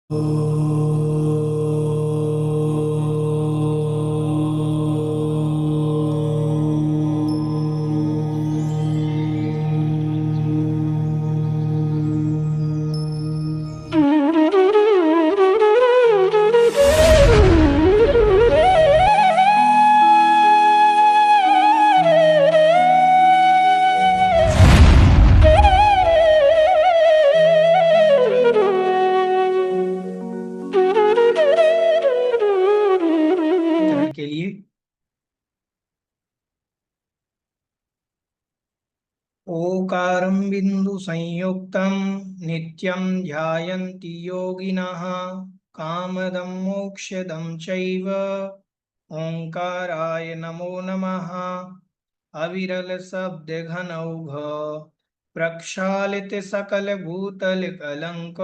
के लिए ओकारं बिंदु संयुक्तं नित्यं ध्यायन्ति योगिनः कामदं मोक्षदं चैव ओंकाराय नमो नमः। अविरल शब्द घनौघ प्रक्षालित सकल भूतल कलंक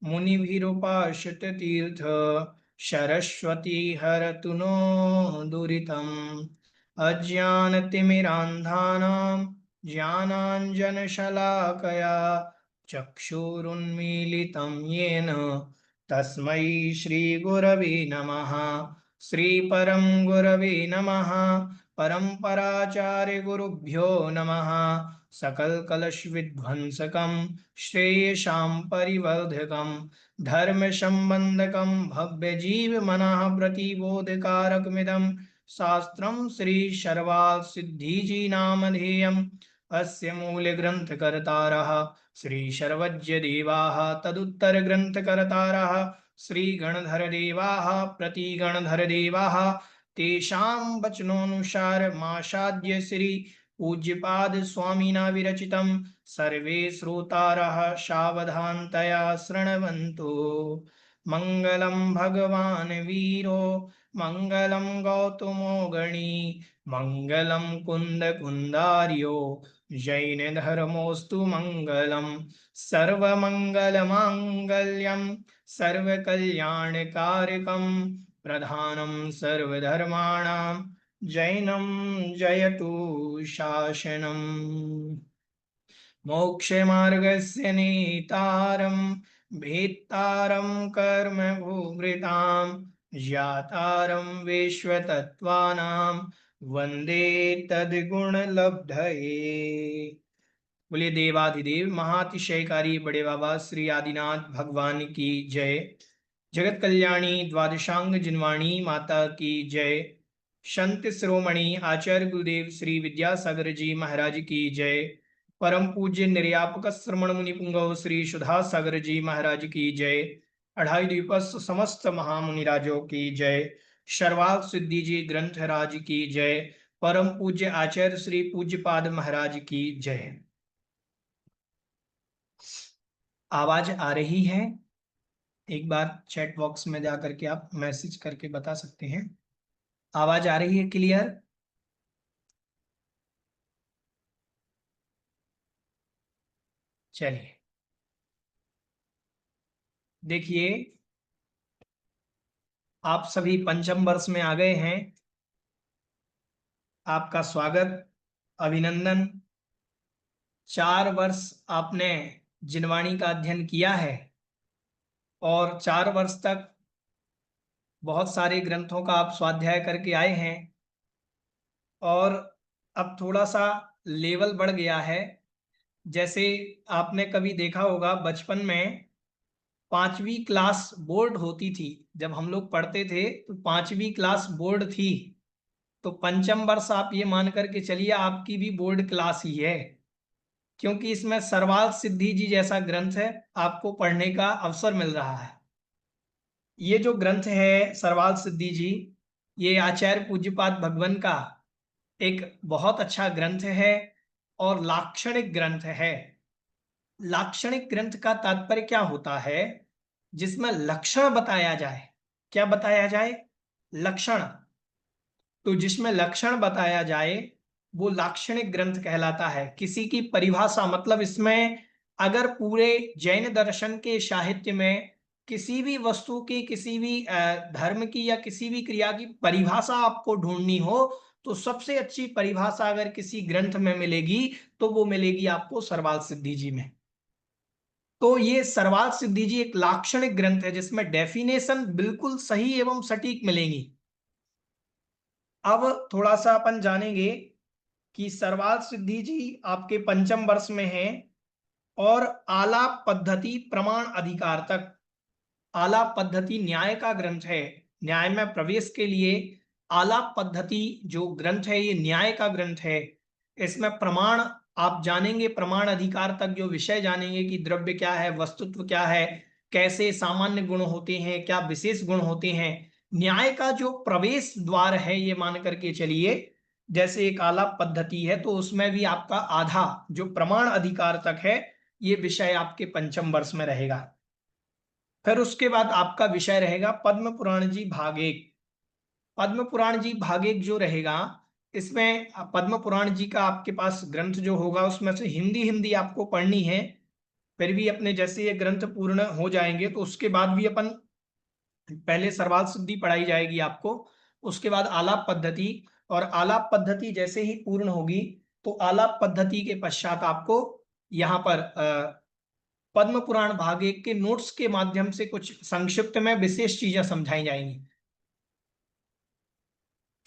मुनिभिरुपासित तीर्थ सरस्वती हरतु नो दुरितम्। अज्ञानतिमिरान्धानां ज्ञानाञ्जनशलाकया चक्षुरुन्मीलितं येन तस्मै श्रीगुरवे नमः। श्रीपरं गुरवे नमः। परम्पराचार्य गुरुभ्यो नमः। सकलकलशविध्वंसकं श्रेयसां परिवर्धकं धर्मसम्बन्धकं भव्यजीवमनः प्रतिबोधकारकमिदं शास्त्रं श्री शर्वाल सिद्धि जी नामधेयम्। अस्य मूलग्रन्थकर्तारः श्री शर्वज्य देवाः तदुत्तर ग्रन्थकर्तारः श्री गणधर देवाः प्रतिगणधर देवाः तेषां वचनोनुसार मासाद्य श्री पूज्यपाद स्वामिना विरचितं सर्वे श्रोतारः सावधानतया शृण्वन्तु। मंगलम भगवान वीरो मंगलम गौतमो गणी मंगलम कुंद कुंदार्यो जैन धर्मोस्तु मंगलम सर्वमंगल मांगल्यम सर्वकल्याणकारकम प्रधानम सर्वधर्माणां जैनम जयतु शासनम्। मोक्षमार्गस्य नेतारं भेत्तारं कर्मभूभृतां ज्ञातारं विश्वतत्त्वानां वन्दे तद्गुणलब्धये। बोलिए देवाधिदेव महातिशयकारी बड़े बाबा श्री आदिनाथ भगवान की जय। जगत कल्याणी द्वादशांग जिनवाणी माता की जय। संत शिरोमणि आचार्य गुरुदेव श्री विद्यासागर जी महाराज की जय। परम पूज्य निर्यापक श्रमण मुनि पुंगव श्री सुधा सागर जी महाराज की जय। अढ़ाई द्वीपस्थ समस्त महामुनिराजों की जय। शर्वाल सिद्धि जी ग्रंथराज की जय। परम पूज्य आचार्य श्री पूज्यपाद महाराज की जय। आवाज आ रही है? एक बार चैट बॉक्स में जाकर के आप मैसेज करके बता सकते हैं। आवाज आ रही है क्लियर? चलिए देखिए, आप सभी पंचम वर्ष में आ गए हैं। आपका स्वागत, अभिनंदन। 4 वर्ष आपने जिनवाणी का अध्ययन किया है और 4 वर्ष तक बहुत सारे ग्रंथों का आप स्वाध्याय करके आए हैं और अब थोड़ा सा लेवल बढ़ गया है। जैसे आपने कभी देखा होगा बचपन में 5वीं क्लास बोर्ड होती थी, जब हम लोग पढ़ते थे तो 5वीं क्लास बोर्ड थी, तो पंचम वर्ष आप ये मान करके चलिए आपकी भी बोर्ड क्लास ही है, क्योंकि इसमें सरवाल सिद्धि जी जैसा ग्रंथ है, आपको पढ़ने का अवसर मिल रहा है। ये जो ग्रंथ है सरवाल सिद्धि जी, ये आचार्य पूज्यपाद भगवान का एक बहुत अच्छा ग्रंथ है और लाक्षणिक ग्रंथ है। लाक्षणिक ग्रंथ का तात्पर्य क्या होता है? जिसमें लक्षण बताया जाए। क्या बताया जाए? लक्षण। तो जिसमें लक्षण बताया जाए वो लाक्षणिक ग्रंथ कहलाता है। किसी की परिभाषा, मतलब इसमें अगर पूरे जैन दर्शन के साहित्य में किसी भी वस्तु की, किसी भी धर्म की या किसी भी क्रिया की परिभाषा आपको ढूंढनी हो तो सबसे अच्छी परिभाषा अगर किसी ग्रंथ में मिलेगी तो वो मिलेगी आपको सरवाल सिद्धि जी में। तो ये सरवाल सिद्धि जी एक लाक्षणिक ग्रंथ है जिसमें डेफिनेशन बिल्कुल सही एवं सटीक मिलेंगी। अब थोड़ा सा अपन जानेंगे कि सरवाल सिद्धि जी आपके पंचम वर्ष में है और आलाप पद्धति प्रमाण अधिकार तक, आलाप पद्धति न्याय का ग्रंथ है। न्याय में प्रवेश के लिए आलाप पद्धति जो ग्रंथ है ये न्याय का ग्रंथ है। इसमें प्रमाण आप जानेंगे, प्रमाण अधिकार तक जो विषय जानेंगे कि द्रव्य क्या है, वस्तुत्व क्या है, कैसे सामान्य गुण होते हैं, क्या विशेष गुण होते हैं। न्याय का जो प्रवेश द्वार है ये मान करके चलिए, जैसे एक आलाप पद्धति है तो उसमें भी आपका आधा जो प्रमाण अधिकार तक है ये विषय आपके पंचम वर्ष में रहेगा। फिर उसके बाद आपका विषय रहेगा पद्म पुराण जी भाग एक। पद्म पुराण जी भाग एक जो रहेगा, इसमें पद्म पुराण जी का आपके पास ग्रंथ जो होगा उसमें से हिंदी हिंदी आपको पढ़नी है। फिर भी अपने जैसे ये ग्रंथ पूर्ण हो जाएंगे तो उसके बाद भी अपन पहले सरवाल सिद्धि पढ़ाई जाएगी आपको, उसके बाद आलाप पद्धति, और आलाप पद्धति जैसे ही पूर्ण होगी तो आलाप पद्धति के पश्चात आपको यहाँ पर पद्म पुराण भाग एक के नोट्स के माध्यम से कुछ संक्षिप्त में विशेष चीजें समझाई जाएंगी।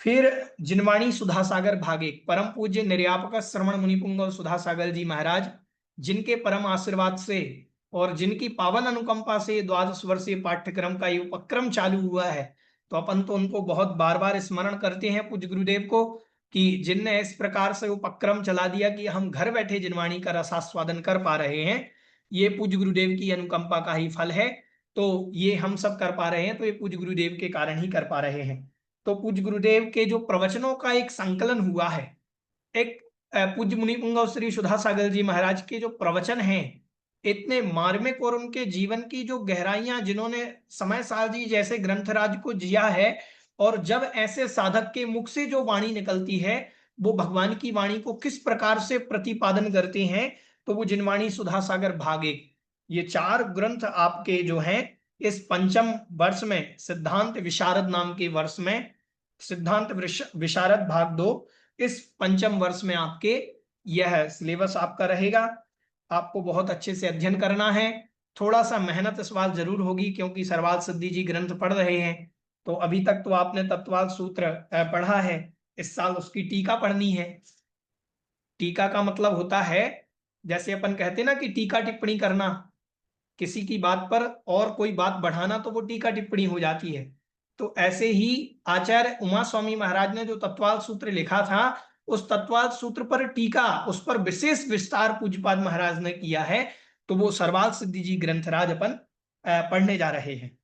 फिर जिनवाणी सुधा सागर भाग एक, परम पूज्य निर्यापक श्रवण मुनिपुंग सुधा सागर जी महाराज, जिनके परम आशीर्वाद से और जिनकी पावन अनुकंपा से द्वादश वर्षीय पाठ्यक्रम का ये उपक्रम चालू हुआ है, तो अपन तो उनको बहुत बार बार स्मरण करते हैं पूज्य गुरुदेव को कि जिनने इस प्रकार से उपक्रम चला दिया कि हम घर बैठे जिनवाणी का रसास्वादन कर पा रहे हैं। ये पूज्य गुरुदेव की अनुकंपा का ही फल है। तो ये हम सब कर पा रहे हैं तो ये पूज्य गुरुदेव के कारण ही कर पा रहे हैं। तो पूज्य गुरुदेव के जो प्रवचनों का एक संकलन हुआ है, एक पूज्य मुनि पुंगव श्री सुधा सागर जी महाराज के जो प्रवचन हैं इतने मार्मिक और उनके जीवन की जो गहराइयां, जिन्होंने समय साल जी जैसे ग्रंथराज को जिया है, और जब ऐसे साधक के मुख से जो वाणी निकलती है वो भगवान की वाणी को किस प्रकार से प्रतिपादन करते हैं, तो वो जिनवाणी सुधा सागर भाग एक, ये चार ग्रंथ आपके जो हैं इस पंचम वर्ष में, सिद्धांत विशारद नाम के वर्ष में, सिद्धांत विशारद भाग दो, इस पंचम वर्ष में आपके यह सिलेबस आपका रहेगा। आपको बहुत अच्छे से अध्ययन करना है। थोड़ा सा मेहनत इस बार जरूर होगी क्योंकि सरवाल सिद्धि जी ग्रंथ पढ़ रहे हैं। तो अभी तक तो आपने तत्वाल सूत्र पढ़ा है, इस साल उसकी टीका पढ़नी है। टीका का मतलब होता है, जैसे अपन कहते हैं ना कि टीका टिप्पणी करना, किसी की बात पर और कोई बात बढ़ाना तो वो टीका टिप्पणी हो जाती है। तो ऐसे ही आचार्य उमा स्वामी महाराज ने जो तत्वाल सूत्र लिखा था, उस तत्वाल सूत्र पर टीका, उस पर विशेष विस्तार पूज्यपाद महाराज ने किया है। तो वो सरवाल सिद्धि जी ग्रंथराज अपन पढ़ने जा रहे हैं।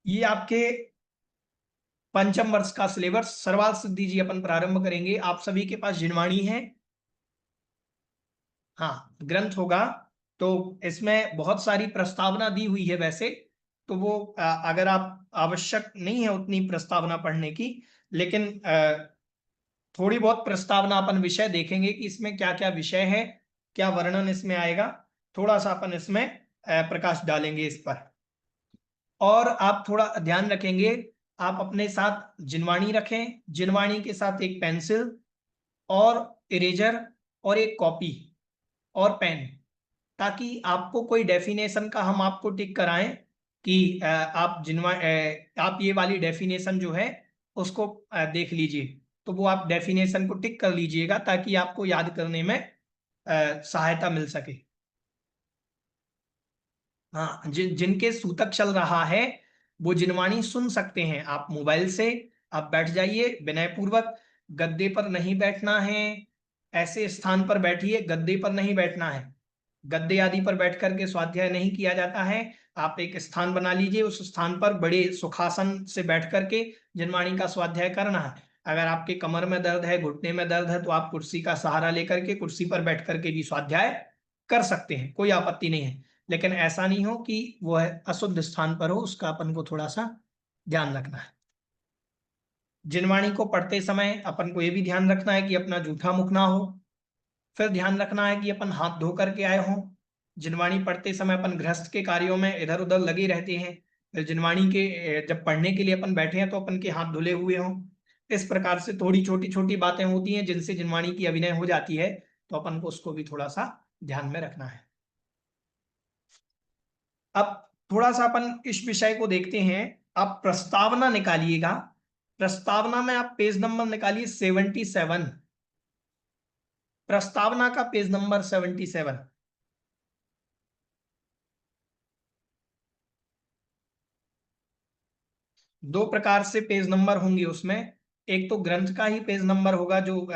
ये आपके पंचम वर्ष का सिलेबस सरवाल सिद्धि जी अपन प्रारंभ करेंगे। आप सभी के पास जिनवाणी है, हाँ ग्रंथ होगा। तो इसमें बहुत सारी प्रस्तावना दी हुई है वैसे, तो वो अगर आप आवश्यक नहीं है उतनी प्रस्तावना पढ़ने की, लेकिन थोड़ी बहुत प्रस्तावना अपन विषय देखेंगे कि इसमें क्या क्या विषय है, क्या वर्णन इसमें आएगा, थोड़ा सा अपन इसमें प्रकाश डालेंगे इस पर। और आप थोड़ा ध्यान रखेंगे, आप अपने साथ जिनवाणी रखें, जिनवाणी के साथ एक पेंसिल और इरेजर और एक कॉपी और पेन, ताकि आपको कोई डेफिनेशन का हम आपको टिक कराएं कि आप ये वाली डेफिनेशन जो है उसको देख लीजिए। तो वो आप डेफिनेशन को टिक कर लीजिएगा ताकि आपको याद करने में सहायता मिल सके। हाँ, जिनके सूतक चल रहा है वो जिनवाणी सुन सकते हैं आप मोबाइल से। आप बैठ जाइए विनय पूर्वक, गद्दे पर नहीं बैठना है, ऐसे स्थान पर बैठिए, गद्दे पर नहीं बैठना है। गद्दे आदि पर बैठ करके स्वाध्याय नहीं किया जाता है। आप एक स्थान बना लीजिए, उस स्थान पर बड़े सुखासन से बैठ करके जिनवाणी का स्वाध्याय करना है। अगर आपके कमर में दर्द है, घुटने में दर्द है, तो आप कुर्सी का सहारा लेकर के कुर्सी पर बैठ करके भी स्वाध्याय कर सकते हैं, कोई आपत्ति नहीं है। लेकिन ऐसा नहीं हो कि वह अशुद्ध स्थान पर हो, उसका अपन को थोड़ा सा ध्यान रखना है। जिनवाणी को पढ़ते समय अपन को यह भी ध्यान रखना है कि अपना जूठा मुख ना हो। फिर ध्यान रखना है कि अपन हाथ धो करके आए हों। जिनवाणी पढ़ते समय अपन गृहस्थ के कार्यों में इधर उधर लगे रहते हैं, फिर जिनवाणी के जब पढ़ने के लिए अपन बैठे हैं तो अपन के हाथ धुले हुए हों। इस प्रकार से थोड़ी छोटी छोटी बातें होती हैं जिनसे जिनवाणी की अभिनय हो जाती है। तो अपन को उसको भी थोड़ा सा ध्यान में रखना है। अब थोड़ा सा अपन इस विषय को देखते हैं। आप प्रस्तावना निकालिएगा। प्रस्तावना में आप पेज नंबर निकालिए 77। प्रस्तावना का पेज नंबर 77। दो प्रकार से पेज नंबर होंगे उसमें। एक तो ग्रंथ का ही पेज नंबर होगा, जो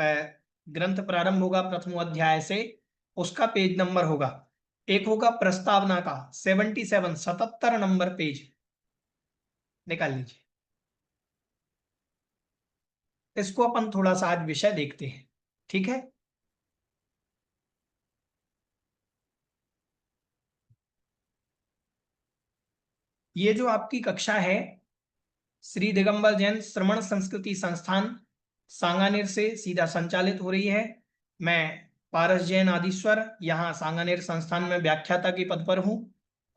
ग्रंथ प्रारंभ होगा प्रथम अध्याय से, उसका पेज नंबर होगा। एक होगा प्रस्तावना का 77, 77 नंबर पेज निकाल लीजिए। इसको अपन थोड़ा सा आज विषय देखते हैं, ठीक है। ये जो आपकी कक्षा है, श्री दिगंबर जैन श्रमण संस्कृति संस्थान सांगानेर से सीधा संचालित हो रही है। मैं पारस जैन आदिश्वर यहाँ सांगानेर संस्थान में व्याख्याता के पद पर हूँ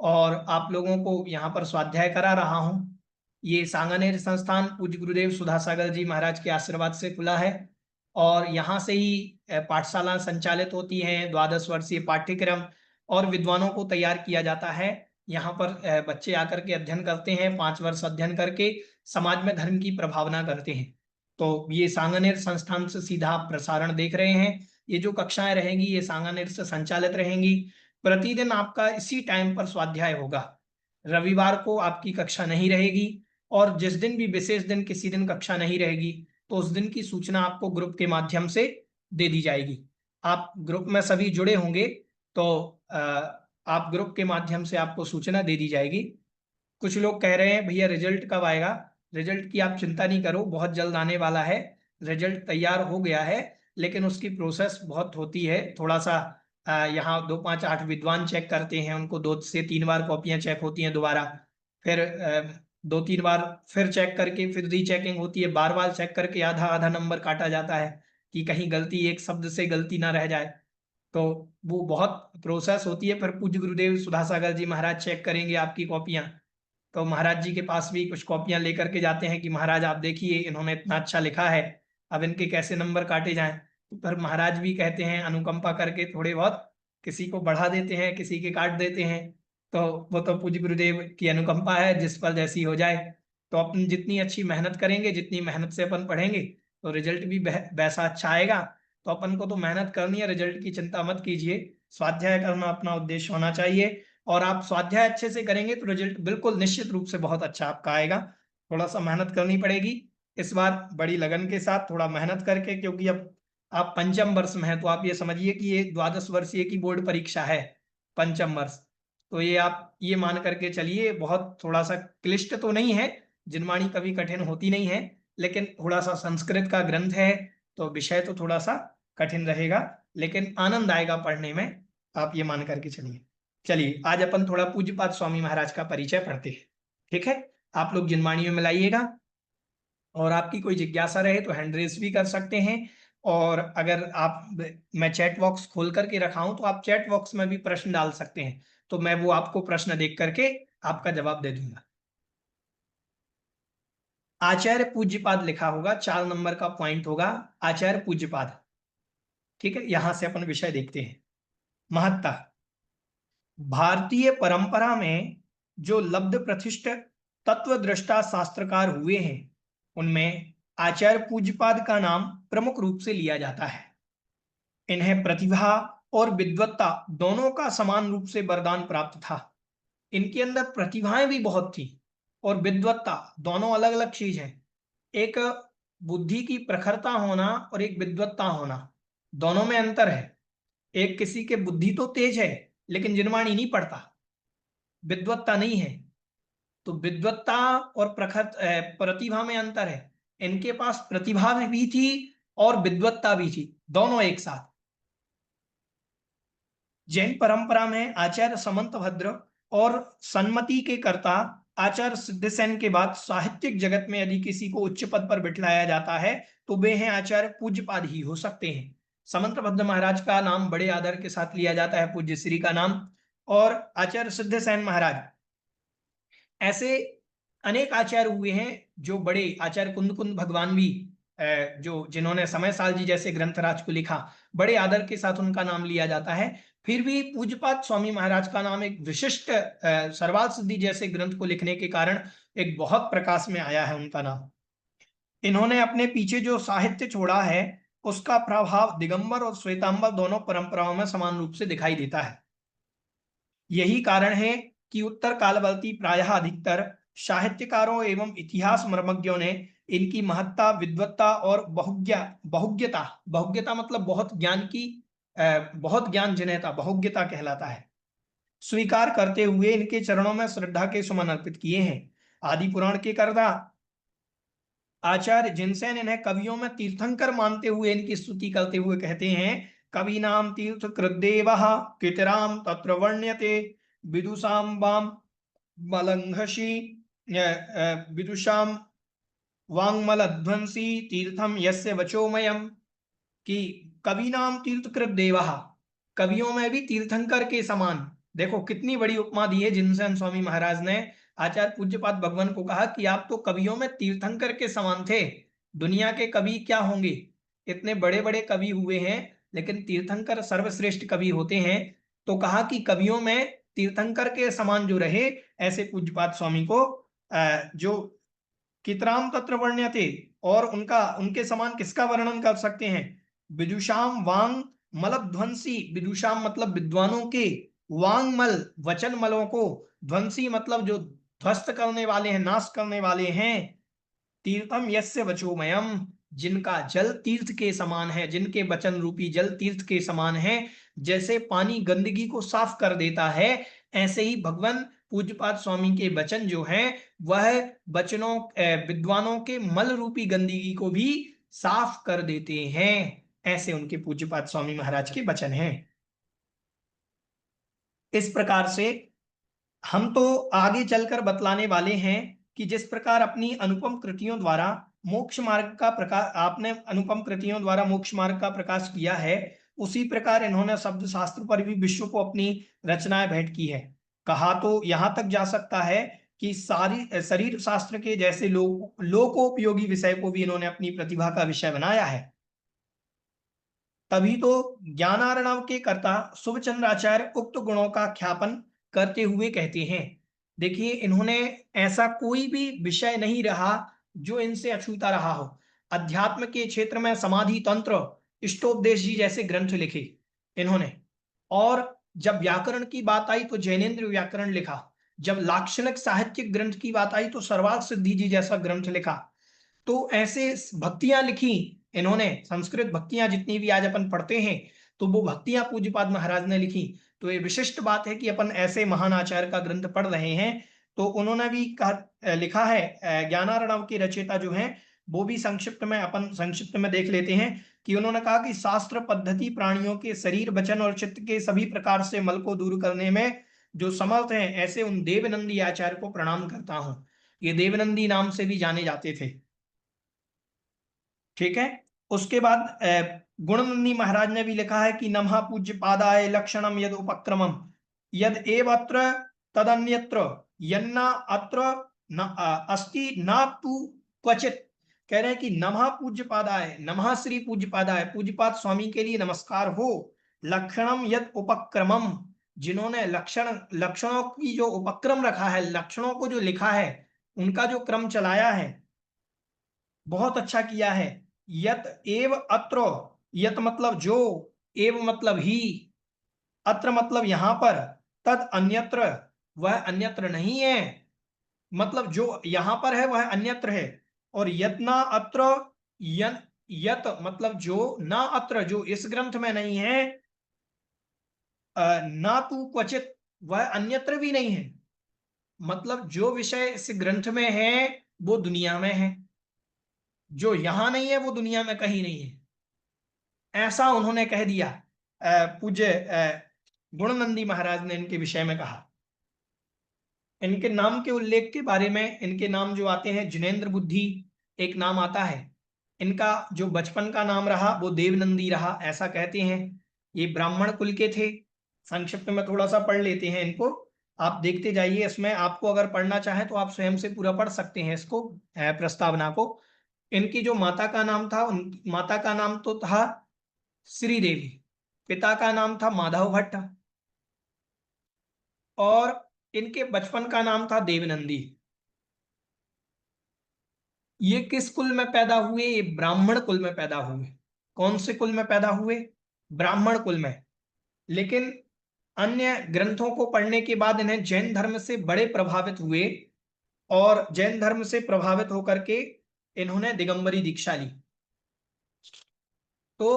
और आप लोगों को यहाँ पर स्वाध्याय करा रहा हूँ। ये सांगानेर संस्थान पूज्य गुरुदेव सुधासागर जी महाराज के आशीर्वाद से खुला है और यहाँ से ही पाठशाला संचालित होती हैं। 12 वर्षीय पाठ्यक्रम और विद्वानों को तैयार किया जाता है। यहाँ पर बच्चे आकर के अध्ययन करते हैं, 5 वर्ष अध्ययन करके समाज में धर्म की प्रभावना करते हैं। तो ये सांगानेर संस्थान से सीधा आप प्रसारण देख रहे हैं। ये जो कक्षाएं रहेंगी ये सांगानेर से संचालित रहेंगी। प्रतिदिन आपका इसी टाइम पर स्वाध्याय होगा। रविवार को आपकी कक्षा नहीं रहेगी और जिस दिन भी विशेष दिन किसी दिन कक्षा नहीं रहेगी तो उस दिन की सूचना आपको ग्रुप के माध्यम से दे दी जाएगी। आप ग्रुप में सभी जुड़े होंगे तो आप ग्रुप के माध्यम से आपको सूचना दे दी जाएगी। कुछ लोग कह रहे हैं भैया रिजल्ट कब आएगा। रिजल्ट की आप चिंता नहीं करो, बहुत जल्द आने वाला है। रिजल्ट तैयार हो गया है लेकिन उसकी प्रोसेस बहुत होती है। थोड़ा सा यहाँ 2, 5, 8 विद्वान चेक करते हैं, उनको 2 से 3 बार कॉपियां चेक होती हैं दोबारा, फिर 2-3 बार फिर चेक करके फिर रीचेकिंग होती है, बार बार चेक करके आधा आधा नंबर काटा जाता है कि कहीं गलती, एक शब्द से गलती ना रह जाए। तो वो बहुत प्रोसेस होती है। फिर पूज्य गुरुदेव सुधासागर जी महाराज चेक करेंगे आपकी कॉपियां, तो महाराज जी के पास भी कुछ कॉपियां लेकर के जाते हैं कि महाराज आप देखिए इन्होंने इतना अच्छा लिखा है, अब इनके कैसे नंबर काटे जाएं। तो फिर महाराज भी कहते हैं अनुकंपा करके थोड़े बहुत किसी को बढ़ा देते हैं, किसी के काट देते हैं। तो वो तो पूज्य गुरुदेव की अनुकंपा है, जिस पर जैसी हो जाए। तो अपन जितनी अच्छी मेहनत करेंगे, जितनी मेहनत से अपन पढ़ेंगे तो रिजल्ट भी वैसा अच्छा आएगा। तो अपन को तो मेहनत करनी है, रिजल्ट की चिंता मत कीजिए। स्वाध्याय करना अपना उद्देश्य होना चाहिए और आप स्वाध्याय अच्छे से करेंगे तो रिजल्ट बिल्कुल निश्चित रूप से बहुत अच्छा आपका आएगा। थोड़ा सा मेहनत करनी पड़ेगी इस बार, बड़ी लगन के साथ थोड़ा मेहनत करके, क्योंकि अब आप पंचम वर्ष में हैं तो आप ये समझिए कि ये 12 वर्षीय की बोर्ड परीक्षा है, पंचम वर्ष। तो ये आप ये मान करके चलिए, बहुत थोड़ा सा क्लिष्ट तो नहीं है, जिनवाणी कभी कठिन होती नहीं है, लेकिन थोड़ा सा संस्कृत का ग्रंथ है तो विषय तो थोड़ा सा कठिन रहेगा, लेकिन आनंद आएगा पढ़ने में, आप ये मान करके चलिए। चलिए आज अपन थोड़ा पूज्यपाद स्वामी महाराज का परिचय पढ़ते हैं, ठीक है। आप लोग जिनवाणियों में लाइएगा और आपकी कोई जिज्ञासा रहे तो हैंड रेस भी कर सकते हैं। और अगर आप, मैं चैट बॉक्स खोल करके रखा हूं तो आप चैट बॉक्स में भी प्रश्न डाल सकते हैं, तो मैं वो आपको प्रश्न देख करके आपका जवाब दे दूंगा। आचार्य पूज्यपाद लिखा होगा, 4 नंबर का पॉइंट होगा आचार्य पूज्यपाद, ठीक है। यहां से अपन विषय देखते हैं। महत्ता। भारतीय परंपरा में जो लब्ध प्रतिष्ठित तत्वदृष्टा शास्त्रकार हुए हैं उनमें आचार्य पूज्यपाद का नाम प्रमुख रूप से लिया जाता है। इन्हें प्रतिभा और विद्वत्ता दोनों का समान रूप से वरदान प्राप्त था। इनके अंदर प्रतिभाएं भी बहुत थी और विद्वत्ता, दोनों अलग अलग चीज है। एक बुद्धि की प्रखरता होना और एक विद्वत्ता होना, दोनों में अंतर है। एक किसी के बुद्धि तो तेज है लेकिन जिनवाणी नहीं पढ़ता, विद्वत्ता नहीं है। तो विद्वत्ता और प्रखर प्रतिभा में अंतर है। इनके पास प्रतिभा भी थी और विद्वत्ता भी थी, दोनों एक साथ। जैन परंपरा में आचार्य समंतभद्र और सन्मति के कर्ता आचार्य सिद्धसेन के बाद साहित्यिक जगत में यदि किसी को उच्च पद पर बिठलाया जाता है तो वे हैं आचार्य पूज्यपाद ही हो सकते हैं। समंतभद्र महाराज का नाम बड़े आदर के साथ लिया जाता है, पूज्य श्री का नाम, और आचार्य सिद्धसेन महाराज, ऐसे अनेक आचार्य हुए हैं जो बड़े, आचार्य कुंद कुंद भगवान भी जो जिन्होंने समय साल जी जैसे ग्रंथराज को लिखा, बड़े आदर के साथ उनका नाम लिया जाता है। फिर भी पूज्यपाद स्वामी महाराज का नाम एक विशिष्ट सर्वाल सिद्धि जैसे ग्रंथ को लिखने के कारण एक बहुत प्रकाश में आया है उनका नाम। इन्होंने अपने पीछे जो साहित्य छोड़ा है उसका प्रभाव दिगंबर और श्वेतांबर दोनों परंपराओं में समान रूप से दिखाई देता है। यही कारण है कि उत्तर कालवर्ती प्रायः अधिकतर साहित्यकारों एवं इतिहास मर्मज्ञों ने इनकी महत्ता, विद्वत्ता और बहुज्ञता, बहुज्ञता मतलब बहुत ज्ञान की, बहुत ज्ञान जनेता, बहुज्ञता कहलाता है, स्वीकार करते हुए इनके चरणों में श्रद्धा के सुमन अर्पित किए हैं। आदि पुराण के कर्ता आचार्य जिनसेन इन्हें कवियों में तीर्थंकर मानते हुए इनकी स्तुति करते हुए कहते हैं, कवि नाम तीर्थ कृदेव कितराम तत्र वर्ण्यते विदुषाम वाम मलंघसी विदुषाम वांगमलध्वंसी तीर्थम यस्य वचोमयम, कि कवि नाम तीर्थकृत देवा, कवियों में भी तीर्थंकर के समान। देखो कितनी बड़ी उपमा दी है जिनसेन स्वामी महाराज ने आचार्य पूज्यपाद भगवान को, कहा कि आप तो कवियों में तीर्थंकर के समान थे। दुनिया के कवि क्या होंगे, इतने बड़े बड़े कवि हुए हैं, लेकिन तीर्थंकर सर्वश्रेष्ठ कवि होते हैं। तो कहा कि कवियों में तीर्थंकर के समान जो रहे, ऐसे पूज्यपाद स्वामी को जो कितराम तत्र वर्ण्य थे, और उनका उनके समान किसका वर्णन कर सकते हैं, विदुषाम वांग मलध्वंसी, विदुषाम मतलब विद्वानों के, वांग मल वचन मलों को, ध्वंसी मतलब जो ध्वस्त करने वाले हैं, नाश करने वाले हैं, तीर्थम यस्य वचोमयम, जिनका जल तीर्थ के समान है, जिनके वचन रूपी जल तीर्थ के समान है। जैसे पानी गंदगी को साफ कर देता है, ऐसे ही भगवान पूज्यपाद स्वामी के वचन जो हैं वह वचनों विद्वानों के मल रूपी गंदगी को भी साफ कर देते हैं। ऐसे उनके पूज्यपाद स्वामी महाराज के वचन हैं। इस प्रकार से हम तो आगे चलकर बतलाने वाले हैं कि जिस प्रकार अपनी अनुपम कृतियों द्वारा मोक्ष मार्ग का प्रकाश, आपने अनुपम कृतियों द्वारा मोक्ष मार्ग का प्रकाश किया है, उसी प्रकार इन्होंने शब्द शास्त्र पर भी विश्व को अपनी रचनाएं भेंट की है। कहा तो यहां तक जा सकता है कि सारी शरीर शास्त्र के जैसे लोकोपयोगी विषय को भी इन्होंने अपनी प्रतिभा का विषय बनाया है। तभी तो ज्ञानार्णव के कर्ता शुभचंद्राचार्य उक्त गुणों का ख्यापन करते हुए कहते हैं। देखिए, इन्होंने ऐसा कोई भी विषय नहीं रहा जो इनसे अछूता रहा हो। अध्यात्म के क्षेत्र में समाधि तंत्र, इष्टोपदेश जी जैसे ग्रंथ लिखे इन्होंने, और जब व्याकरण की बात आई तो जैनेन्द्र व्याकरण लिखा, जब लाक्षणिक साहित्यिक ग्रंथ की बात आई तो सर्वाल सिद्धि जी जैसा ग्रंथ लिखा। तो ऐसे भक्तियां लिखी इन्होंने, संस्कृत भक्तियां जितनी भी आज अपन पढ़ते हैं तो वो भक्तियां पूज्यपाद महाराज ने लिखी। तो ये विशिष्ट बात है कि अपन ऐसे महान आचार्य का ग्रंथ पढ़ रहे हैं। तो उन्होंने भी लिखा है, ज्ञानार्णव के रचयिता जो हैं वो भी संक्षिप्त में, अपन संक्षिप्त में देख लेते हैं कि उन्होंने कहा कि शास्त्र पद्धति प्राणियों के शरीर वचन और चित्त के सभी प्रकार से मल को दूर करने में जो समर्थ हैं, ऐसे उन देवनंदी आचार्य को प्रणाम करता हूं। ये देवनंदी नाम से भी जाने जाते थे। ठीक है। उसके बाद गुणनंदी महाराज ने भी लिखा है कि नमः पूज्य पादाय लक्षणम यद उपक्रमम यद एव अत्र तदन्यत्र यन्ना अत्र न अस्ति ना तु क्वचित। कह रहे हैं कि नमः पूज्य पादाय, नमः श्री पूज्य पादाय, पूज्यपाद स्वामी के लिए नमस्कार हो। लक्षणम यद उपक्रमम, जिन्होंने लक्षणों की जो उपक्रम रखा है, लक्षणों को जो लिखा है, उनका जो क्रम चलाया है, बहुत अच्छा किया है। यत एव अत्र, यत मतलब जो, एव मतलब ही, अत्र मतलब यहां पर, तद अन्यत्र वह अन्यत्र नहीं है, मतलब जो यहां पर है वह अन्यत्र है। और यतना अत्र, यत मतलब जो, ना अत्र जो इस ग्रंथ में नहीं है, ना तू क्वचित वह अन्यत्र भी नहीं है, मतलब जो विषय इस ग्रंथ में है वो दुनिया में है, जो यहां नहीं है वो दुनिया में कहीं नहीं है, ऐसा उन्होंने कह दिया। पूज्य गुणनंदी महाराज ने इनके विषय में कहा। इनके नाम के उल्लेख के बारे में, इनके नाम जो आते हैं, जिनेन्द्र बुद्धि एक नाम आता है। इनका जो बचपन का नाम रहा वो देवनंदी रहा, ऐसा कहते हैं। ये ब्राह्मण कुल के थे। संक्षिप्त में थोड़ा सा पढ़ लेते हैं इनको, आप देखते जाइए। इसमें आपको अगर पढ़ना चाहें तो आप स्वयं से पूरा पढ़ सकते हैं इसको, प्रस्तावना को। इनकी जो माता का नाम था, उन माता का नाम तो था श्रीदेवी, पिता का नाम था माधव भट्ट, और इनके बचपन का नाम था देवनंदी। ये किस कुल में पैदा हुए? ये ब्राह्मण कुल में पैदा हुए। कौन से कुल में पैदा हुए? ब्राह्मण कुल में। लेकिन अन्य ग्रंथों को पढ़ने के बाद इन्हें जैन धर्म से बड़े प्रभावित हुए, और जैन धर्म से प्रभावित होकर के इन्होंने दिगंबरी दीक्षा ली। तो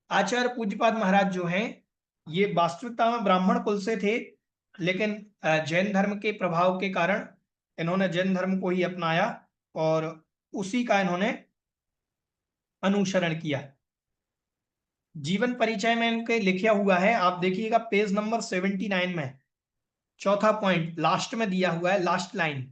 आचार्य पूज्यपाद महाराज जो हैं, ये वास्तविकता में ब्राह्मण कुल से थे, लेकिन जैन धर्म के प्रभाव के कारण इन्होंने जैन धर्म को ही अपनाया और उसी का इन्होंने अनुसरण किया। जीवन परिचय में इनके लिखा हुआ है, आप देखिएगा पेज नंबर 79 में, चौथा पॉइंट लास्ट में दिया हुआ है, लास्ट लाइन।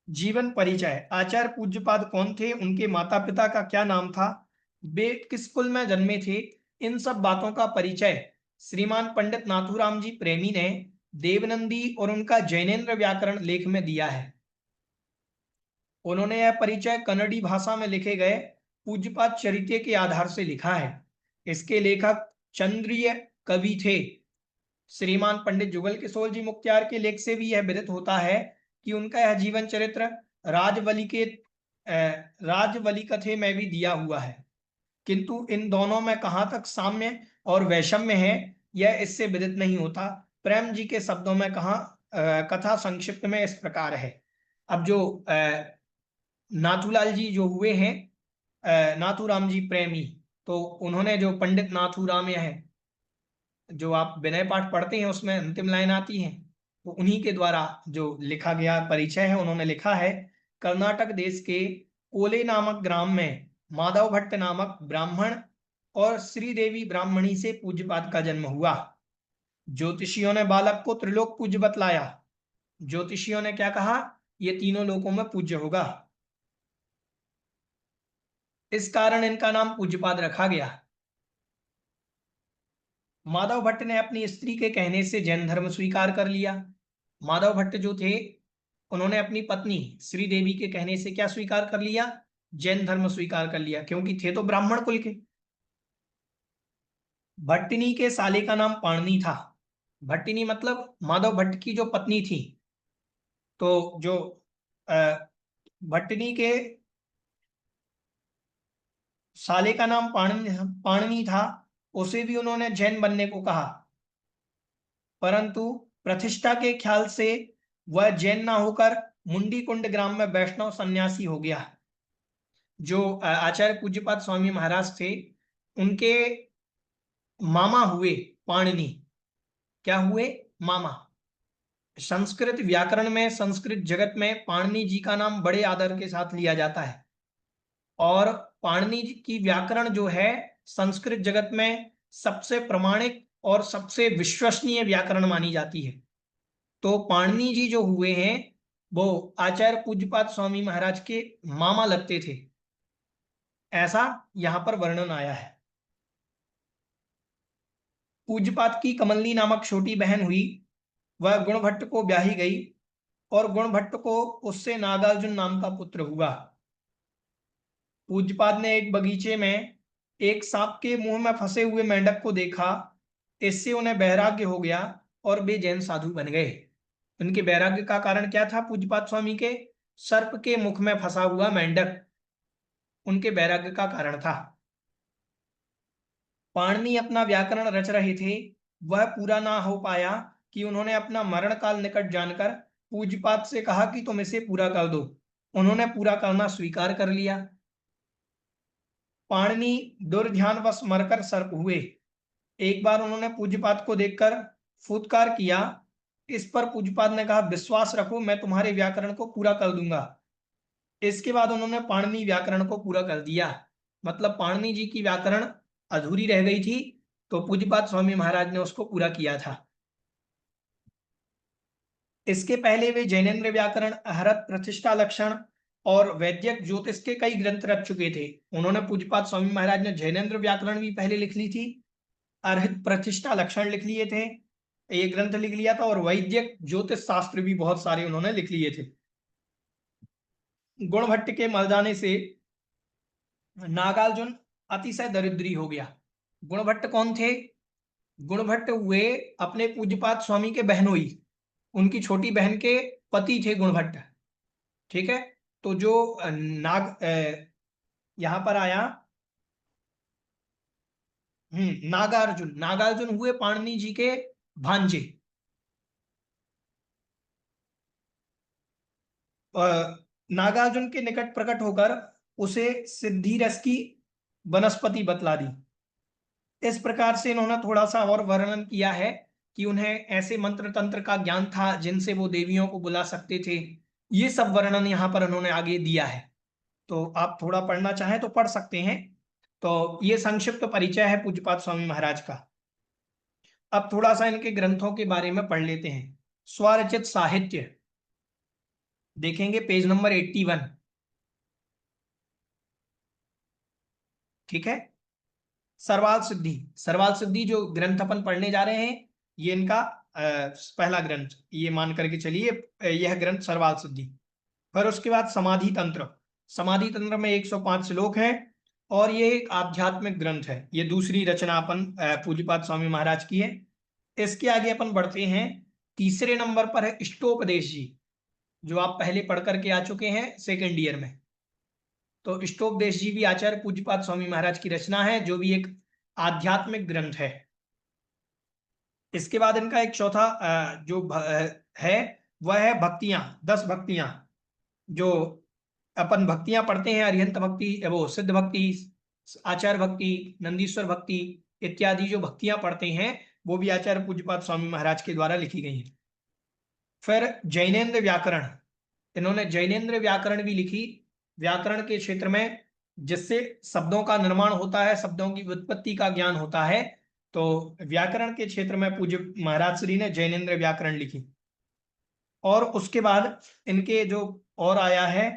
जीवन परिचय, आचार्य पूज्यपाद कौन थे, उनके माता पिता का क्या नाम था, वे किस कुल में जन्मे थे, इन सब बातों का परिचय श्रीमान पंडित नाथूराम जी प्रेमी ने देवनंदी और उनका जैनेन्द्र व्याकरण लेख में दिया है। उन्होंने यह परिचय कन्नड़ी भाषा में लिखे गए पूज्यपाद चरित्र के आधार से लिखा है। इसके लेखक चंद्रीय कवि थे। श्रीमान पंडित जुगल किशोर जी मुख्तियार के लेख से भी यह विदित होता है कि उनका यह जीवन चरित्र राजवली कथे में भी दिया हुआ है, किंतु इन दोनों में कहां तक साम्य और वैषम्य है, यह इससे विदित नहीं होता। प्रेम जी के शब्दों में कहा, कथा संक्षिप्त में इस प्रकार है। अब जो नाथूलाल जी जो हुए हैं, नाथूराम जी प्रेमी, तो उन्होंने जो पंडित नाथूराम है, जो आप विनय पाठ पढ़ते हैं उसमें अंतिम लाइन आती है, तो उन्हीं के द्वारा जो लिखा गया परिचय है, उन्होंने लिखा है, कर्नाटक देश के कोले नामक ग्राम में माधव भट्ट नामक ब्राह्मण और श्रीदेवी ब्राह्मणी से पूज्यपाद का जन्म हुआ। ज्योतिषियों ने बालक को त्रिलोक पूज्य बतलाया। ज्योतिषियों ने क्या कहा? ये तीनों लोकों में पूज्य होगा, इस कारण इनका नाम पूज्यपाद रखा गया। माधव भट्ट ने अपनी स्त्री के कहने से जैन धर्म स्वीकार कर लिया। माधव भट्ट जो थे, उन्होंने अपनी पत्नी श्रीदेवी के कहने से क्या स्वीकार कर लिया? जैन धर्म स्वीकार कर लिया, क्योंकि थे तो ब्राह्मण कुल के। भट्टिनी के साले का नाम पाणनी था। भट्टिनी मतलब माधव भट्ट की जो पत्नी थी। तो जो भट्टिनी के साले का नाम पाणनी था, उसे भी उन्होंने जैन बनने को कहा, परंतु प्रतिष्ठा के ख्याल से वह जैन ना होकर मुंडी कुंड ग्राम में वैष्णव सन्यासी हो गया। जो आचार्य पूज्यपाद स्वामी महाराज थे, उनके मामा हुए पाणिनि। क्या हुए? मामा। संस्कृत व्याकरण में, संस्कृत जगत में पाणिनि जी का नाम बड़े आदर के साथ लिया जाता है, और पाणिनि जी की व्याकरण जो है संस्कृत जगत में सबसे प्रमाणिक और सबसे विश्वसनीय व्याकरण मानी जाती है। तो पाणिनि जी जो हुए हैं, वो आचार्य पूज्यपाद स्वामी महाराज के मामा लगते थे, ऐसा यहां पर वर्णन आया है। पूज्यपाद की कमलनी नामक छोटी बहन हुई, वह गुणभट्ट को ब्याही गई, और गुणभट्ट को उससे नागार्जुन नाम का पुत्र हुआ। पूज्यपाद ने एक बगीचे में एक सांप के मुंह में फंसे हुए मेंढक को देखा, इससे उन्हें वैराग्य हो गया और वे जैन साधु बन गए। उनके वैराग्य का कारण क्या था? पूज्यपाद स्वामी के सर्प के मुख में फंसा हुआ मेंढक उनके वैराग्य का कारण था। पाणिनि अपना व्याकरण रच रहे थे, वह पूरा ना हो पाया कि उन्होंने अपना मरण काल निकट जानकर पूज्यपाद से कहा कि तुम इसे पूरा कर दो। उन्होंने पूरा करना स्वीकार कर लिया। पाणिनि दुर्ध्यानवश मरकर सर्प हुए। एक बार उन्होंने पूज्यपाद को देखकर फुदकार किया। इस पर पूज्यपाद ने कहा, विश्वास रखो, मैं तुम्हारे व्याकरण को पूरा कर दूंगा। इसके बाद उन्होंने पाणिनि व्याकरण को पूरा कर दिया। मतलब पाणिनि जी की व्याकरण अधूरी रह गई थी, तो पूज्यपाद स्वामी महाराज ने उसको पूरा किया था। इसके पहले वे जैनेन्द्र व्याकरण, अहरत प्रतिष्ठा लक्षण और वैद्यक ज्योतिष के कई ग्रंथ रच चुके थे। उन्होंने पूज्यपाद स्वामी महाराज ने जैनेन्द्र व्याकरण भी पहले लिख ली थी, अर्हित प्रतिष्ठा लक्षण लिख लिए थे, ये ग्रंथ लिख लिया था, और वैद्यक ज्योतिष शास्त्र भी बहुत सारे उन्होंने लिख लिए थे। गुणभट्ट के मर जाने से नागार्जुन अतिशय दरिद्री हो गया। गुणभट्ट कौन थे? गुणभट्ट हुए अपने पूज्यपाद स्वामी के बहनोई, उनकी छोटी बहन के पति थे गुणभट्ट। ठीक है। तो जो यहां पर आया, नागार्जुन, नागार्जुन हुए पाणिनि जी के भांजे। नागार्जुन के निकट प्रकट होकर उसे सिद्धि रस की वनस्पति बतला दी। इस प्रकार से इन्होंने थोड़ा सा और वर्णन किया है कि उन्हें ऐसे मंत्र तंत्र का ज्ञान था जिनसे वो देवियों को बुला सकते थे। ये सब वर्णन यहाँ पर उन्होंने आगे दिया है। तो आप थोड़ा पढ़ना चाहें तो पढ़ सकते हैं। तो ये संक्षिप्त परिचय है पूज्यपाद स्वामी महाराज का। अब थोड़ा सा इनके ग्रंथों के बारे में पढ़ लेते हैं। स्वरचित साहित्य देखेंगे पेज नंबर 81। ठीक है। सरवाल सिद्धि, सरवाल सिद्धि जो ग्रंथ अपन पढ़ने जा रहे हैं, ये इनका पहला ग्रंथ, ये मान करके चलिए यह ग्रंथ सरवाल सिद्धि। फिर उसके बाद समाधि तंत्र, समाधि तंत्र में 105 श्लोक हैं और ये एक आध्यात्मिक ग्रंथ है। ये दूसरी रचना अपन पूज्यपाद स्वामी महाराज की है। इसके आगे अपन बढ़ते हैं। तीसरे नंबर पर है इष्टोपदेश जी, जो आप पहले पढ़ करके आ चुके हैं सेकेंड ईयर में। तो इष्टोपदेश जी भी आचार्य पूज्यपाद स्वामी महाराज की रचना है, जो भी एक आध्यात्मिक ग्रंथ है। इसके बाद इनका एक चौथा जो है वह है भक्तियां, 10 भक्तियां। जो अपन भक्तियां पढ़ते हैं, अरिहंत भक्ति, वो सिद्ध भक्ति, आचार्य भक्ति, नंदीश्वर भक्ति इत्यादि जो भक्तियां पढ़ते हैं, वो भी आचार्य पूज्यपाद स्वामी महाराज के द्वारा लिखी गई हैं। फिर जैनेन्द्र व्याकरण, इन्होंने जैनेन्द्र व्याकरण भी लिखी। व्याकरण के क्षेत्र में जिससे शब्दों का निर्माण होता है, शब्दों की व्युत्पत्ति का ज्ञान होता है, तो व्याकरण के क्षेत्र में पूज्य महाराज श्री ने जैनेन्द्र व्याकरण लिखी। और उसके बाद इनके जो और आया है,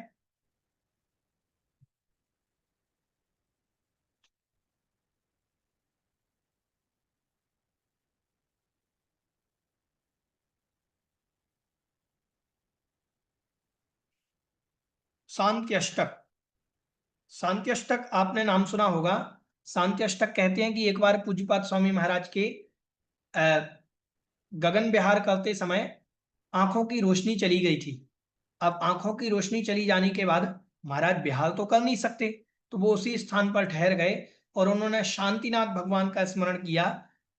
शांति अष्टक। शांति अष्टक आपने नाम सुना होगा। शांति अष्टक कहते हैं कि एक बार पूज्यपाद स्वामी महाराज के गगन विहार करते समय आंखों की रोशनी चली गई थी। अब आंखों की रोशनी चली जाने के बाद महाराज विहार तो कर नहीं सकते, तो वो उसी स्थान पर ठहर गए और उन्होंने शांतिनाथ भगवान का स्मरण किया।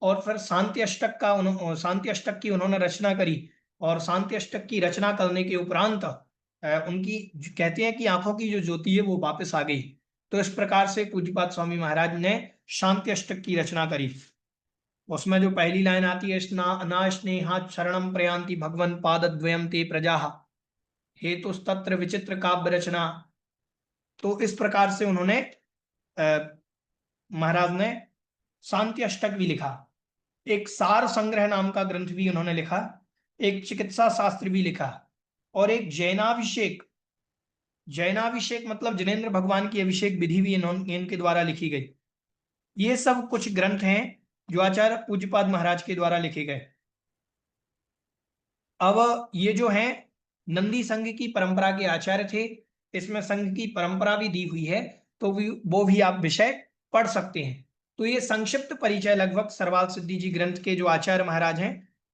और फिर शांति अष्टक का शांति अष्टक की उन्होंने रचना करी। और शांति अष्टक की रचना करने के उपरांत उनकी कहते हैं कि आंखों की जो ज्योति है वो वापस आ गई। तो इस प्रकार से पूज्यपाद स्वामी महाराज ने शांति अष्टक की रचना करी। उसमें जो पहली लाइन आती है, ना स्नेहा शरणम प्रयांति भगवन पादद्वयम ते प्रजा हेतुस्तत्र विचित्र काव्य रचना। तो इस प्रकार से उन्होंने महाराज ने शांति अष्टक भी लिखा। एक सार संग्रह नाम का ग्रंथ भी उन्होंने लिखा। एक चिकित्सा शास्त्र भी लिखा। और एक जैनाभिषेक, जैनाभिषेक मतलब जिनेन्द्र भगवान की अभिषेक विधि भी इनके द्वारा लिखी गई। ये सब कुछ ग्रंथ हैं जो आचार्य पूज्यपाद महाराज के द्वारा लिखे गए। अब ये जो है नंदी संघ की परंपरा के आचार्य थे। इसमें संघ की परंपरा भी दी हुई है, तो वो भी आप विषय पढ़ सकते हैं। तो ये संक्षिप्त परिचय लगभग सरवाल सिद्धि जी ग्रंथ के जो आचार्य महाराज हैं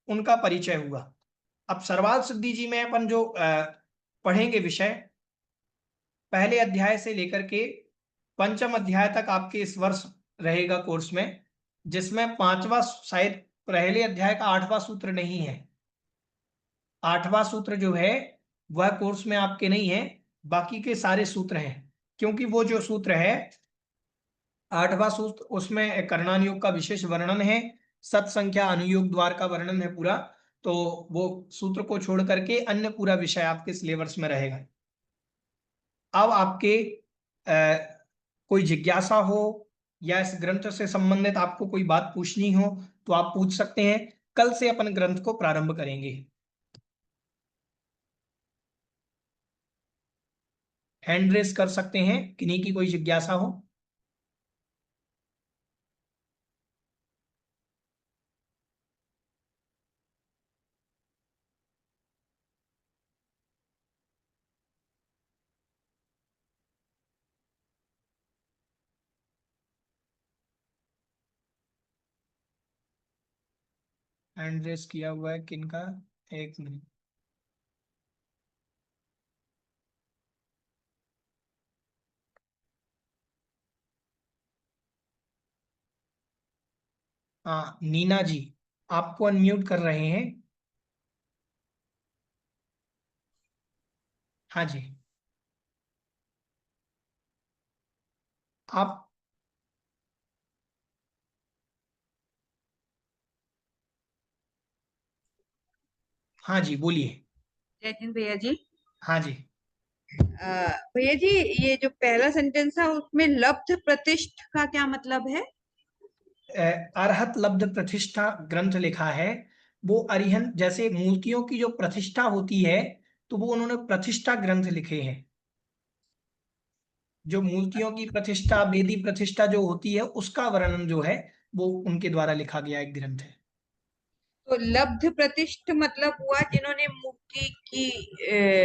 उनका परिचय हुआ। अब सरवाल सिद्धि जी में अपन जो पढ़ेंगे विषय, पहले अध्याय से लेकर के पंचम अध्याय तक आपके इस वर्ष रहेगा कोर्स में, जिसमें पांचवा शायद पहले अध्याय का 8वां सूत्र नहीं है। 8वां सूत्र जो है वह कोर्स में आपके नहीं है, बाकी के सारे सूत्र हैं। क्योंकि वो जो सूत्र है 8वां सूत्र, उसमें कर्णानुयोग का विशेष वर्णन है, सत संख्या अनुयोग द्वार का वर्णन है पूरा। तो वो सूत्र को छोड़ करके अन्य पूरा विषय आपके सिलेबस में रहेगा। अब आपके कोई जिज्ञासा हो या इस ग्रंथ से संबंधित आपको कोई बात पूछनी हो तो आप पूछ सकते हैं। कल से अपन ग्रंथ को प्रारंभ करेंगे। हैंड रेस कर सकते हैं किन्हीं की कोई जिज्ञासा हो। हैंड रेस किया हुआ है किनका? एक मिनट। हाँ नीना जी, आपको अनम्यूट कर रहे हैं। हाँ जी, आप। हाँ जी बोलिए। जय हिंद भैया जी। हाँ जी। भैया जी, ये जो पहला सेंटेंस था उसमें लब्ध प्रतिष्ठ का क्या मतलब है? अरहत लब्ध प्रतिष्ठा ग्रंथ लिखा है। वो अरिहंत जैसे मूर्तियों की जो प्रतिष्ठा होती है, तो वो उन्होंने प्रतिष्ठा ग्रंथ लिखे हैं। जो मूर्तियों की प्रतिष्ठा, वेदी प्रतिष्ठा जो होती है, उसका वर्णन जो है वो उनके द्वारा लिखा गया एक ग्रंथ है। तो लब्ध प्रतिष्ठ मतलब हुआ जिन्होंने मूर्ति की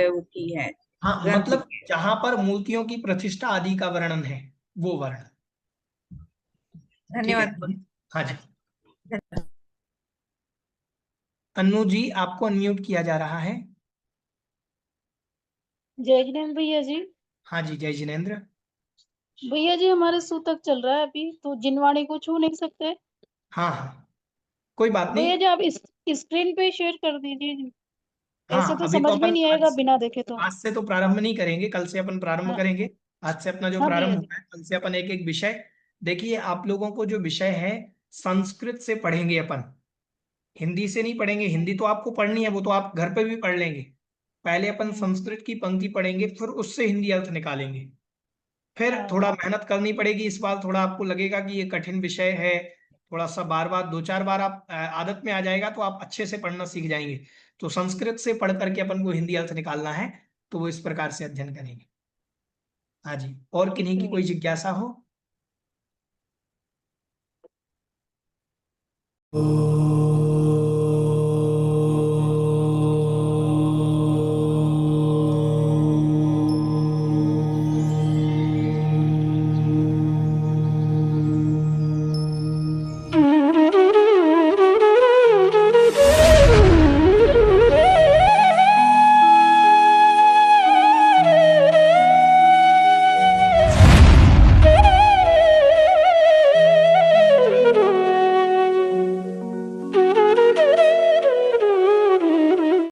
वो की है, हाँ ग्रंथ मतलब की। जहां पर मूर्तियों की प्रतिष्ठा आदि का वर्णन है, वो वर्ण। ठीक है। धन्यवाद। हाँ जी। अन्नू जी, आपको अनम्यूट किया जा रहा है। जय जिनेन्द्र भैया जी। हाँ जी, जय जिनेन्द्र। भैया जी हमारे सूतक चल रहा है अभी, तो जिनवाणी को छू नहीं सकते। हाँ हाँ, कोई बात भैया नहीं। जी आप इस स्क्रीन पे शेयर कर दीजिए जी। ऐसे हाँ तो अभी तो समझ में अपन नहीं आएगा आज बिना देखे तो। आज से तो प्रारंभ नहीं करेंगे, कल से अपन प्रारंभ हाँ करेंगे। आज से अपना जो हाँ भैया प्रारंभ जी। हुआ है, कल से अपन एक एक विषय। देखिए आप लोगों को जो विषय है, संस्कृत से पढ़ेंगे अपन, हिंदी से नहीं पढ़ेंगे। हिंदी तो आपको पढ़नी है, वो तो आप घर पे भी पढ़ लेंगे। पहले अपन हम्म, संस्कृत की पंक्ति पढ़ेंगे, फिर उससे हिंदी अर्थ निकालेंगे। फिर हाँ थोड़ा मेहनत करनी पड़ेगी इस बार, थोड़ा आपको लगेगा कि ये कठिन विषय है। थोड़ा सा बार बार दो चार बार आप आदत में आ जाएगा, तो आप अच्छे से पढ़ना सीख जाएंगे। तो संस्कृत से पढ़ करके अपन को हिंदी अर्थ निकालना है, तो वो इस प्रकार से अध्ययन करेंगे। हाँ जी, और ठीक किन्हीं है की कोई भैया। जिज्ञासा हो?